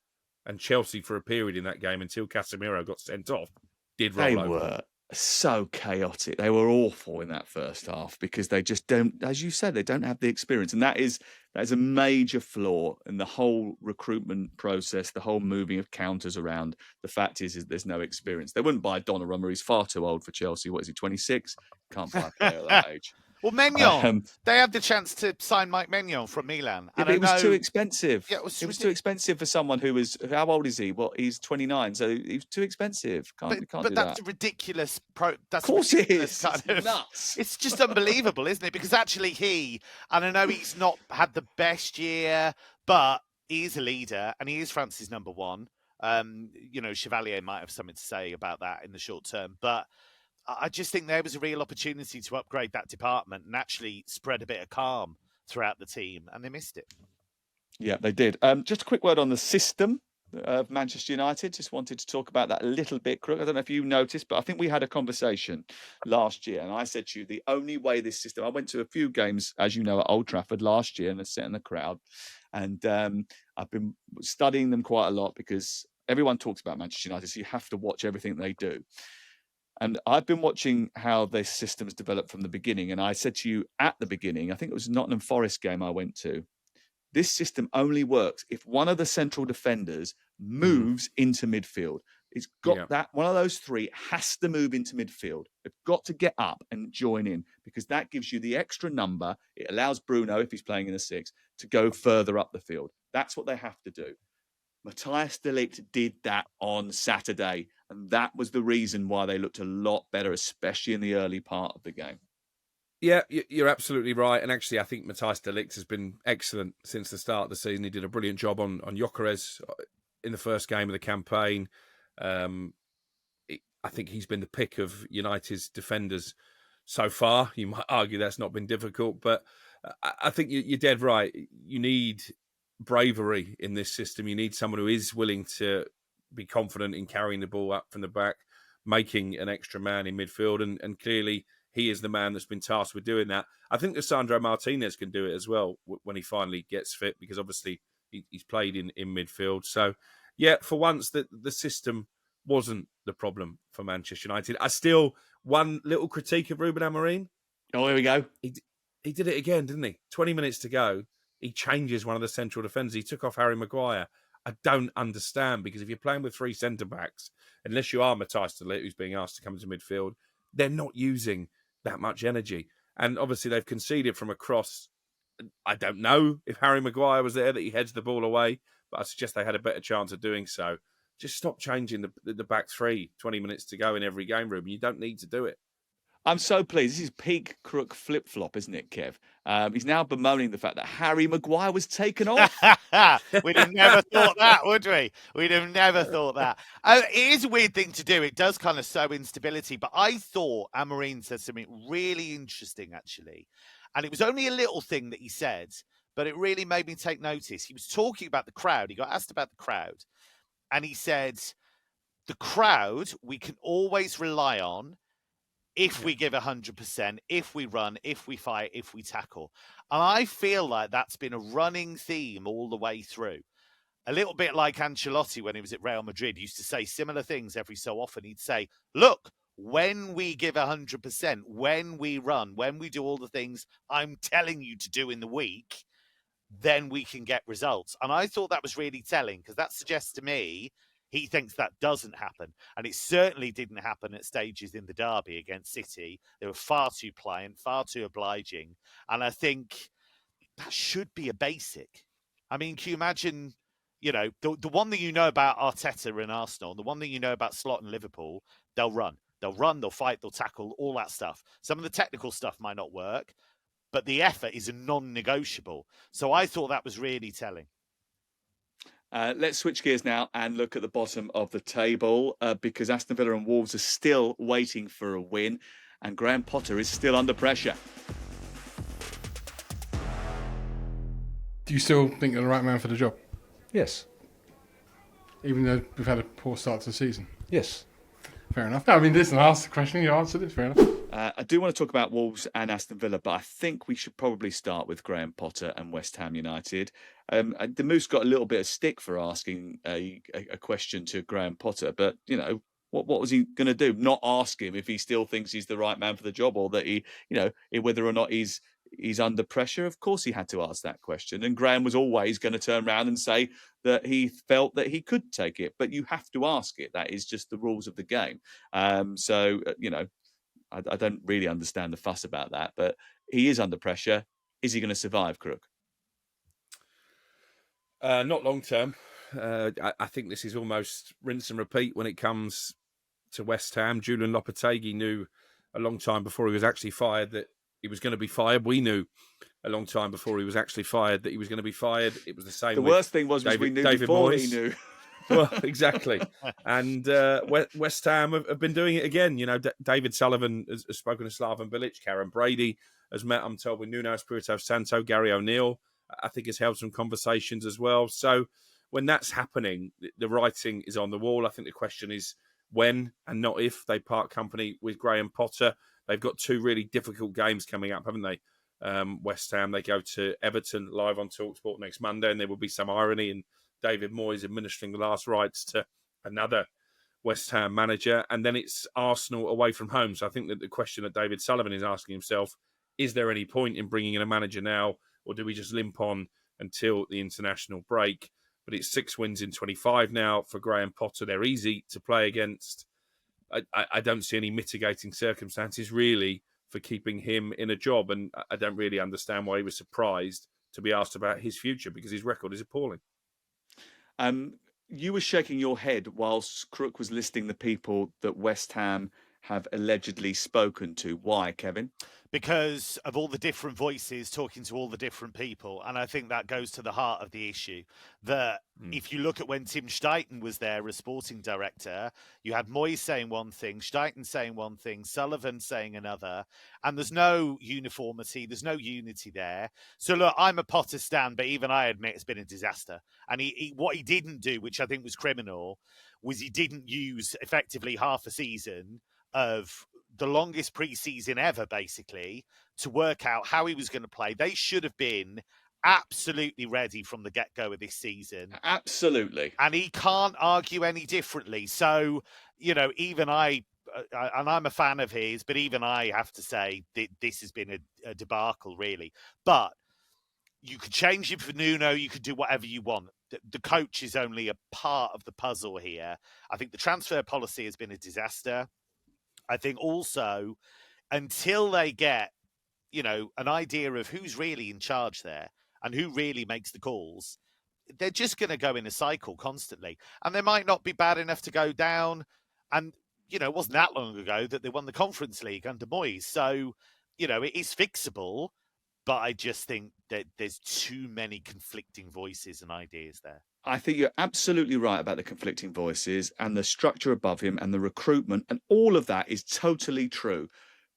And Chelsea, for a period in that game, until Casemiro got sent off, did roll over. They were so chaotic. They were awful in that first half because they just don't, as you said, they don't have the experience. And that is a major flaw in the whole recruitment process, the whole moving of counters around. The fact is there's no experience. They wouldn't buy Donnarumma. He's far too old for Chelsea. What is he, 26? Can't buy a player at that age. Well, Maignan, they had the chance to sign Mike Maignan from Milan. Yeah, but it was too expensive. Yeah, it was too expensive for someone who was, how old is he? Well, he's 29, so he's too expensive. Can't do that. But that's ridiculous. Of course it is. Kind of, it's nuts. It's just unbelievable, isn't it? Because actually and I know he's not had the best year, but he is a leader and he is France's number one. Chevalier might have something to say about that in the short term, but I just think there was a real opportunity to upgrade that department and actually spread a bit of calm throughout the team, and they missed it. Yeah, they did. Just a quick word on the system of Manchester United. Just wanted to talk about that a little bit, Crook. I don't know if you noticed, but I think we had a conversation last year, and I said to you, the only way this system... I went to a few games, as you know, at Old Trafford last year, and I sat in the crowd, and I've been studying them quite a lot because everyone talks about Manchester United, so you have to watch everything they do. And I've been watching how this system's developed from the beginning. And I said to you at the beginning, I think it was Nottingham Forest game I went to, this system only works if one of the central defenders moves into midfield. It's got that. One of those three has to move into midfield. They've got to get up and join in because that gives you the extra number. It allows Bruno, if he's playing in the 6, to go further up the field. That's what they have to do. Matthias de Ligt did that on Saturday. And that was the reason why they looked a lot better, especially in the early part of the game. Yeah, you're absolutely right. And actually, I think Matthias de Ligt has been excellent since the start of the season. He did a brilliant job on Gyökeres in the first game of the campaign. I think he's been the pick of United's defenders so far. You might argue that's not been difficult, but I think you're dead right. You need bravery in this system. You need someone who is willing to be confident in carrying the ball up from the back, making an extra man in midfield, and clearly he is the man that's been tasked with doing that. I think that Sandro Martinez can do it as well when he finally gets fit, because obviously he's played in midfield. So, yeah, for once, the system wasn't the problem for Manchester United. One little critique of Ruben Amorim. Oh, here we go. He did it again, didn't he? 20 minutes to go, he changes one of the central defenders. He took off Harry Maguire. I don't understand, because if you're playing with 3 centre-backs, unless you are Matthias de Ligt, who's being asked to come into midfield, they're not using that much energy. And obviously they've conceded from a cross. I don't know if Harry Maguire was there that he heads the ball away, but I suggest they had a better chance of doing so. Just stop changing the back 3, 20 minutes to go in every game, Ruben. You don't need to do it. I'm so pleased. This is peak Crook flip-flop, isn't it, Kev? He's now bemoaning the fact that Harry Maguire was taken off. We'd have never thought that, would we? We'd have never thought that. It is a weird thing to do. It does kind of sow instability. But I thought Amorim said something really interesting, actually. And it was only a little thing that he said, but it really made me take notice. He was talking about the crowd. He got asked about the crowd. And he said, the crowd we can always rely on if we give 100%, if we run, if we fight, if we tackle. And I feel like that's been a running theme all the way through. A little bit like Ancelotti when he was at Real Madrid. He used to say similar things every so often. He'd say, look, when we give 100%, when we run, when we do all the things I'm telling you to do in the week, then we can get results. And I thought that was really telling, because that suggests to me he thinks that doesn't happen. And it certainly didn't happen at stages in the derby against City. They were far too pliant, far too obliging. And I think that should be a basic. I mean, can you imagine, the one thing you know about Arteta and Arsenal, the one thing you know about Slot and Liverpool, they'll run. They'll run, they'll fight, they'll tackle, all that stuff. Some of the technical stuff might not work, but the effort is a non-negotiable. So I thought that was really telling. Let's switch gears now and look at the bottom of the table because Aston Villa and Wolves are still waiting for a win and Graham Potter is still under pressure. Do you still think you're the right man for the job? Yes. Even though we've had a poor start to the season? Yes. Fair enough. No, I mean, listen, I asked the question, you answered it. Fair enough. I do want to talk about Wolves and Aston Villa, but I think we should probably start with Graham Potter and West Ham United. The Moose got a little bit of stick for asking a question to Graham Potter, but, you know, what was he going to do? Not ask him if he still thinks he's the right man for the job, or that he, you know, whether or not he's under pressure. Of course he had to ask that question. And Graham was always going to turn around and say that he felt that he could take it, but you have to ask it. That is just the rules of the game. You know, I don't really understand the fuss about that, but he is under pressure. Is he going to survive, Crook? Not long term. I think this is almost rinse and repeat when it comes to West Ham. Julian Lopetegui knew a long time before he was actually fired that he was going to be fired. We knew a long time before he was actually fired that he was going to be fired. It was the same. The worst thing was we knew David before Moyes. He knew. Well, exactly. And West Ham have been doing it again. You know, David Sullivan has spoken to Slaven Bilic. Karen Brady has met, I'm told, with Nuno Espirito Santo. Gary O'Neill, I think, has held some conversations as well. So when that's happening, the writing is on the wall. I think the question is when and not if they part company with Graham Potter. They've got two really difficult games coming up, haven't they? West Ham, they go to Everton live on talkSPORT next Monday, and there will be some irony in David Moyes administering the last rites to another West Ham manager. And then it's Arsenal away from home. So I think that the question that David Sullivan is asking himself, is there any point in bringing in a manager now, or do we just limp on until the international break? But it's 6 wins in 25 now for Graham Potter. They're easy to play against. I don't see any mitigating circumstances, really, for keeping him in a job. And I don't really understand why he was surprised to be asked about his future, because his record is appalling. You were shaking your head whilst Crook was listing the people that West Ham have allegedly spoken to. Why, Kevin? Because of all the different voices talking to all the different people. And I think that goes to the heart of the issue. That if you look at when Tim Steiten was there as sporting director, you had Moyes saying one thing, Steiten saying one thing, Sullivan saying another. And there's no uniformity, there's no unity there. So look, I'm a Potter stan, but even I admit it's been a disaster. And what he didn't do, which I think was criminal, was he didn't use effectively half a season of the longest pre-season ever, basically, to work out how he was going to play. They should have been absolutely ready from the get-go of this season. Absolutely. And he can't argue any differently. So, you know, even I, and I'm a fan of his, but even I have to say that this has been a debacle, really. But you could change it for Nuno. You could do whatever you want. The coach is only a part of the puzzle here. I think the transfer policy has been a disaster. I think also, until they get, you know, an idea of who's really in charge there and who really makes the calls, they're just going to go in a cycle constantly. And they might not be bad enough to go down. And, you know, it wasn't that long ago that they won the Conference League under Moyes. So, you know, it is fixable. But I just think that there's too many conflicting voices and ideas there. I think you're absolutely right about the conflicting voices and the structure above him and the recruitment, and all of that is totally true.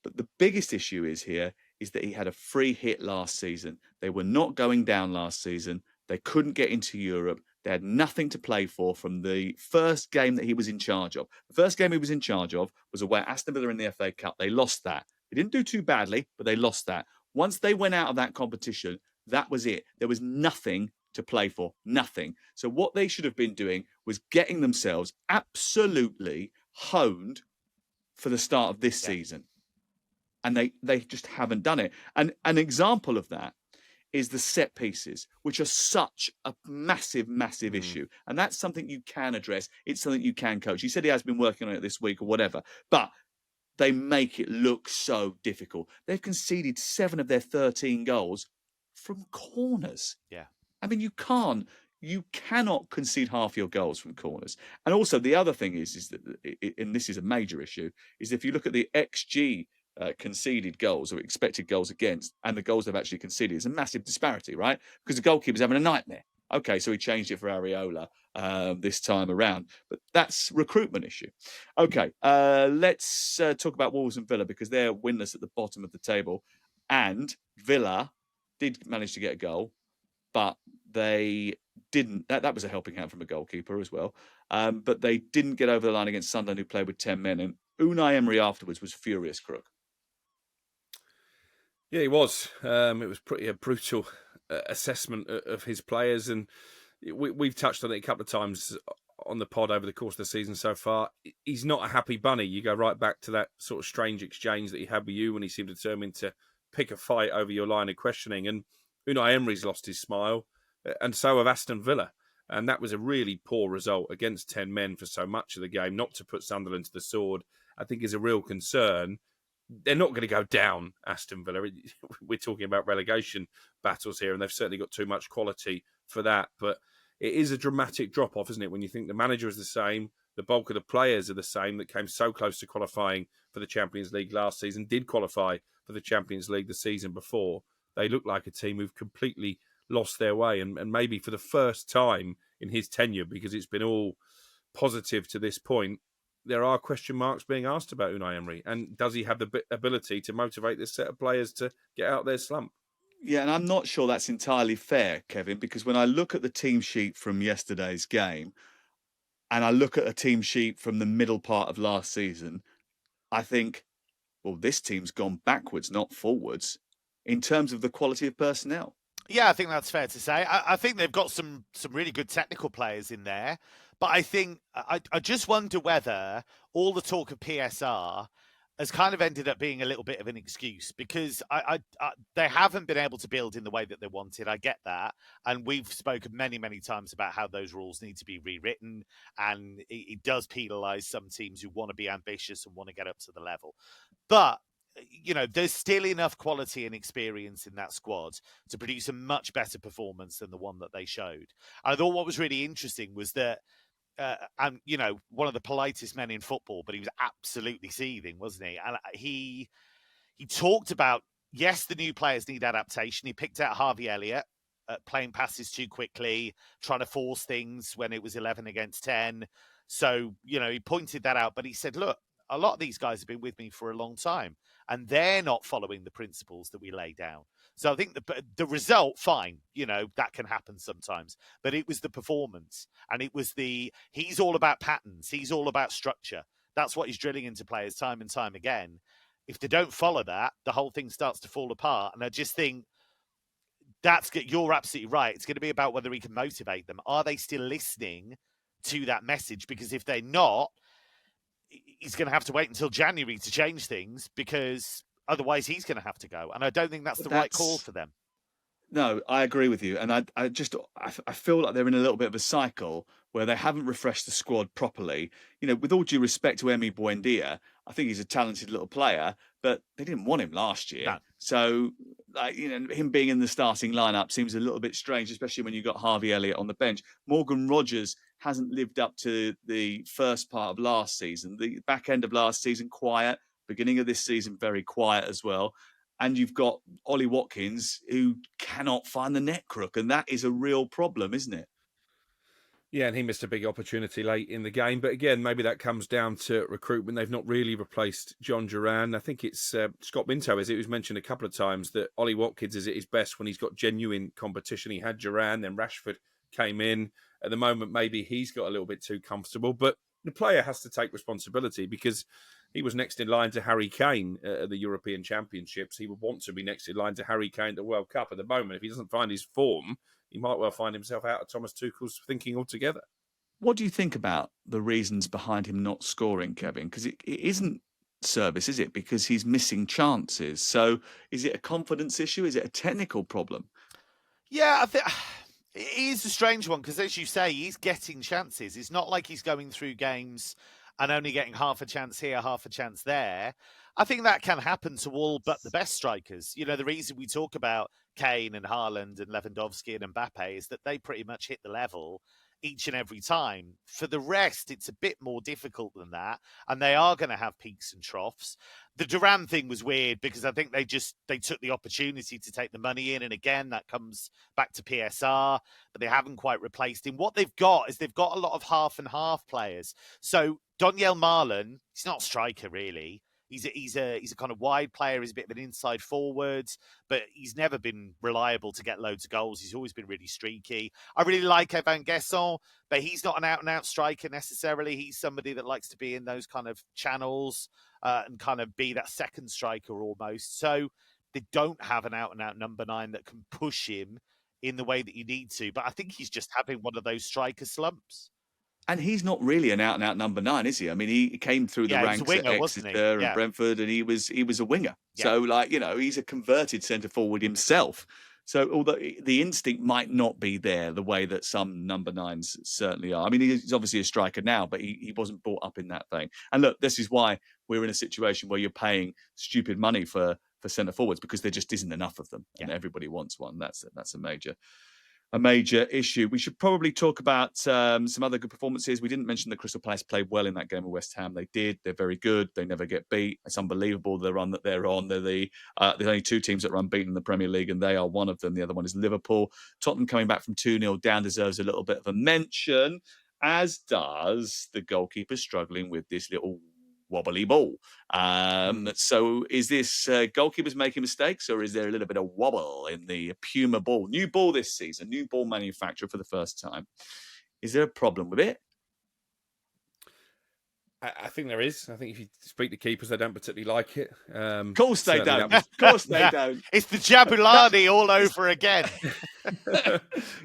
But the biggest issue is that he had a free hit last season. They were not going down last season. They couldn't get into Europe. They had nothing to play for from the first game that he was in charge of. The first game he was in charge of was away at Aston Villa in the FA Cup. They lost that. They didn't do too badly, but they lost that. Once they went out of that competition, that was it. There was nothing to play for, nothing. So what they should have been doing was getting themselves absolutely honed for the start of this season. And they just haven't done it. And an example of that is the set pieces, which are such a massive, massive issue. And that's something you can address. It's something you can coach. He said he has been working on it this week or whatever. But they make it look so difficult. They've conceded 7 of their 13 goals from corners. Yeah. I mean, you cannot concede half your goals from corners. And also the other thing is that, and this is a major issue, is if you look at the XG conceded goals or expected goals against and the goals they've actually conceded, it's a massive disparity, right? Because the goalkeeper's having a nightmare. Okay, so he changed it for Areola this time around. But that's recruitment issue. Okay, let's talk about Wolves and Villa, because they're winless at the bottom of the table. And Villa did manage to get a goal, but they didn't. That was a helping hand from a goalkeeper as well. But they didn't get over the line against Sunderland, who played with 10 men. And Unai Emery afterwards was furious, Crook. Yeah, he was. It was pretty a brutal assessment of his players, and we've touched on it a couple of times on the pod over the course of the season so far. He's not a happy bunny. You go right back to that sort of strange exchange that he had with you when he seemed determined to pick a fight over your line of questioning. And Unai Emery's lost his smile, and so have Aston Villa. And that was a really poor result against 10 men for so much of the game. Not to put Sunderland to the sword, I think is a real concern. They're not going to go down, Aston Villa. We're talking about relegation battles here, and they've certainly got too much quality for that. But it is a dramatic drop-off, isn't it, when you think the manager is the same, the bulk of the players are the same that came so close to qualifying for the Champions League last season, did qualify for the Champions League the season before. They look like a team who've completely lost their way, and maybe for the first time in his tenure, because it's been all positive to this point, there are question marks being asked about Unai Emery. And does he have the ability to motivate this set of players to get out their slump? Yeah, and I'm not sure that's entirely fair, Kevin, because when I look at the team sheet from yesterday's game and I look at a team sheet from the middle part of last season, I think, well, this team's gone backwards, not forwards, in terms of the quality of personnel. Yeah, I think that's fair to say. I think they've got some really good technical players in there. But I think I just wonder whether all the talk of PSR has kind of ended up being a little bit of an excuse, because they haven't been able to build in the way that they wanted. I get that. And we've spoken many, many times about how those rules need to be rewritten. And it does penalise some teams who want to be ambitious and want to get up to the level. But there's still enough quality and experience in that squad to produce a much better performance than the one that they showed. I thought what was really interesting was that, one of the politest men in football, but he was absolutely seething, wasn't he? And he talked about, yes, the new players need adaptation. He picked out Harvey Elliott, playing passes too quickly, trying to force things when it was 11 against 10. So, he pointed that out, but he said, look, a lot of these guys have been with me for a long time, and they're not following the principles that we lay down. So I think the result, fine, that can happen sometimes. But it was the performance, and it was he's all about patterns. He's all about structure. That's what he's drilling into players time and time again. If they don't follow that, the whole thing starts to fall apart. And I just think you're absolutely right. It's going to be about whether he can motivate them. Are they still listening to that message? Because if they're not, he's going to have to wait until January to change things, because otherwise he's going to have to go. And I don't think that's the right call for them. No, I agree with you. And I feel like they're in a little bit of a cycle where they haven't refreshed the squad properly. With all due respect to Emi Buendia, I think he's a talented little player, but they didn't want him last year. No. So, him being in the starting lineup seems a little bit strange, especially when you've got Harvey Elliott on the bench. Morgan Rogers hasn't lived up to the first part of last season. The back end of last season, quiet. Beginning of this season, very quiet as well. And you've got Ollie Watkins, who cannot find the net, Crook. And that is a real problem, isn't it? Yeah, and he missed a big opportunity late in the game. But again, maybe that comes down to recruitment. They've not really replaced John Duran. I think it's Scott Minto, as it was mentioned a couple of times, that Ollie Watkins is at his best when he's got genuine competition. He had Duran, then Rashford came in. At the moment, maybe he's got a little bit too comfortable. But the player has to take responsibility, because he was next in line to Harry Kane at the European Championships. He would want to be next in line to Harry Kane at the World Cup. At the moment, if he doesn't find his form, he might well find himself out of Thomas Tuchel's thinking altogether. What do you think about the reasons behind him not scoring, Kevin? Because it isn't service, is it? Because he's missing chances. So is it a confidence issue? Is it a technical problem? Yeah, I think it is a strange one, because, as you say, he's getting chances. It's not like he's going through games and only getting half a chance here, half a chance there. I think that can happen to all but the best strikers. The reason we talk about Kane and Haaland and Lewandowski and Mbappe is that they pretty much hit the level each and every time. For the rest, it's a bit more difficult than that, and they are going to have peaks and troughs. The Duran thing was weird, because I think they took the opportunity to take the money in, and again, that comes back to PSR, but they haven't quite replaced him. What they've got is a lot of half and half players. So Donyell Marlon, he's not a striker really, He's a kind of wide player. He's a bit of an inside forward, but he's never been reliable to get loads of goals. He's always been really streaky. I really like Evan Gesson, but he's not an out-and-out striker necessarily. He's somebody that likes to be in those kind of channels and kind of be that second striker almost. So they don't have an out-and-out number 9 that can push him in the way that you need to. But I think he's just having one of those striker slumps. And he's not really an out-and-out number 9, is he? I mean, he came through the ranks winger, at Exeter and Brentford, and he was a winger. Yeah. So, like, you know, he's a converted centre forward himself. So, although the instinct might not be there the way that some number 9s certainly are. I mean, he's obviously a striker now, but he wasn't brought up in that thing. And look, this is why we're in a situation where you're paying stupid money for centre forwards, because there just isn't enough of them, and everybody wants one. That's a major issue. We should probably talk about some other good performances. We didn't mention that Crystal Palace played well in that game with West Ham. They did. They're very good. They never get beat. It's unbelievable the run that they're on. There's only 2 teams that are unbeaten in the Premier League, and they are one of them. The other one is Liverpool. Tottenham coming back from 2-0 down deserves a little bit of a mention, as does the goalkeeper struggling with this little wobbly ball. So is this goalkeepers making mistakes, or is there a little bit of wobble in the Puma ball? New ball this season, new ball manufacturer for the first time. Is there a problem with it? I think there is. I think if you speak to keepers, they don't particularly like it. Of course they don't. Of course they don't. It's the Jabulani all over again.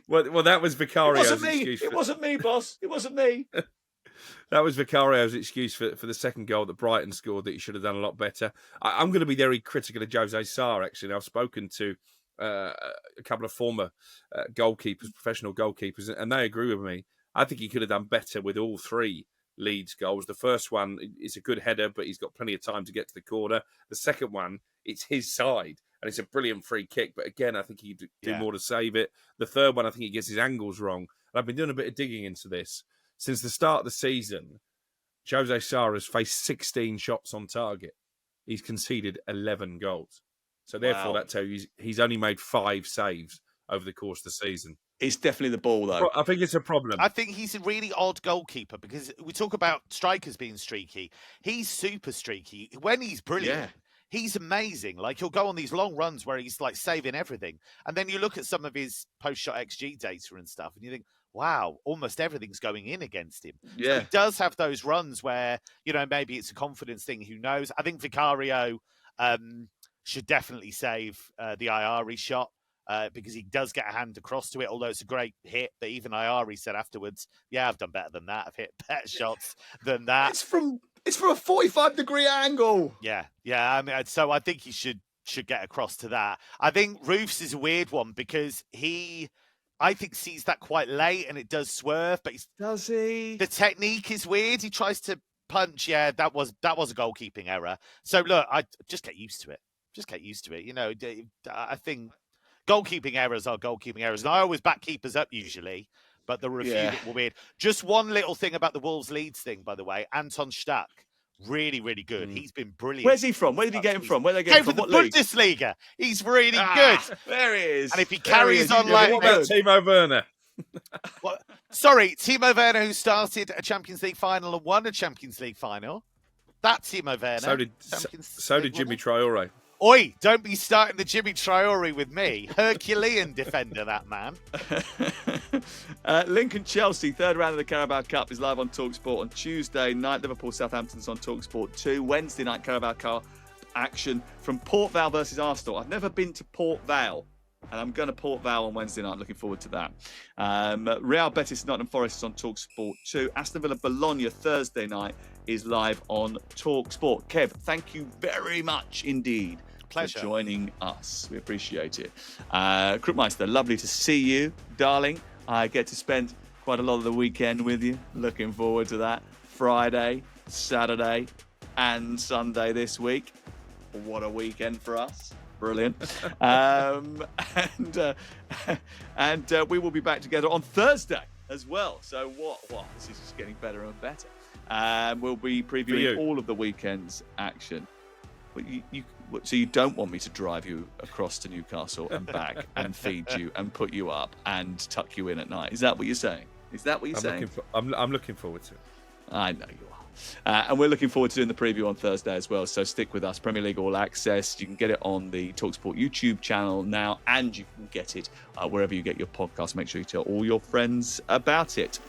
well, that was Vicario's excuse. It wasn't me, boss. It wasn't me. That was Vicario's excuse for the second goal that Brighton scored, that he should have done a lot better. I'm going to be very critical of Jose Sarr, actually. I've spoken to a couple of former goalkeepers, professional goalkeepers, and they agree with me. I think he could have done better with all 3 Leeds goals. The first one is a good header, but he's got plenty of time to get to the corner. The second one, it's his side, and it's a brilliant free kick. But again, I think he'd do more to save it. The third one, I think he gets his angles wrong. And I've been doing a bit of digging into this. Since the start of the season, Jose Sarr has faced 16 shots on target. He's conceded 11 goals. So therefore, that tells you he's only made 5 saves over the course of the season. It's definitely the ball, though. I think it's a problem. I think he's a really odd goalkeeper, because we talk about strikers being streaky. He's super streaky. When he's brilliant, he's amazing. Like, he'll go on these long runs where he's like saving everything. And then you look at some of his post-shot XG data and stuff, and you think, wow, almost everything's going in against him. Yeah. So he does have those runs where, you know, maybe it's a confidence thing. Who knows? I think Vicario should definitely save the Iari shot. Because he does get a hand across to it, although it's a great hit. But even Iari said afterwards, "Yeah, I've done better than that. I've hit better shots than that." It's from a 45-degree angle. Yeah. I mean, so I think he should get across to that. I think Roofs is a weird one, because I think sees that quite late, and it does swerve. But does he? The technique is weird. He tries to punch. Yeah, that was a goalkeeping error. So look, I just get used to it. You know, I think goalkeeping errors are goalkeeping errors. And I always back keepers up usually, but the review were weird. Just one little thing about the Wolves Leeds thing, by the way. Anton Stuck, really, really good. He's been brilliant. Where's he from? Where did he get him from? Where did they get him from? What league? Bundesliga. He's really good. There he is. And if he carries on like... What about Timo Werner? Sorry, Timo Werner, who started a Champions League final and won a Champions League final. That's Timo Werner. So did Jimmy Traore. Oi, don't be starting the Jimmy Traore with me. Herculean defender, that man. Lincoln-Chelsea, third round of the Carabao Cup, is live on talkSPORT on Tuesday night. Liverpool-Southampton's on talkSPORT 2. Wednesday night Carabao Cup action from Port Vale versus Arsenal. I've never been to Port Vale, and I'm going to Port Vale on Wednesday night. Looking forward to that. Real Betis Nottingham Forest is on talkSPORT 2. Aston Villa Bologna Thursday night is live on talkSPORT. Kev, thank you very much indeed. Pleasure. For joining us. We appreciate it. Crookmeister, lovely to see you, darling. I get to spend quite a lot of the weekend with you. Looking forward to that. Friday, Saturday, and Sunday this week. What a weekend for us. Brilliant. And we will be back together on Thursday as well. So what? This is just getting better and better. We'll be previewing all of the weekend's action. But so you don't want me to drive you across to Newcastle and back and feed you and put you up and tuck you in at night? Is that what you're saying? I'm looking forward to it. I know you are. And we're looking forward to doing the preview on Thursday as well. So stick with us. Premier League All Access. You can get it on the talkSPORT YouTube channel now, and you can get it wherever you get your podcast. Make sure you tell all your friends about it.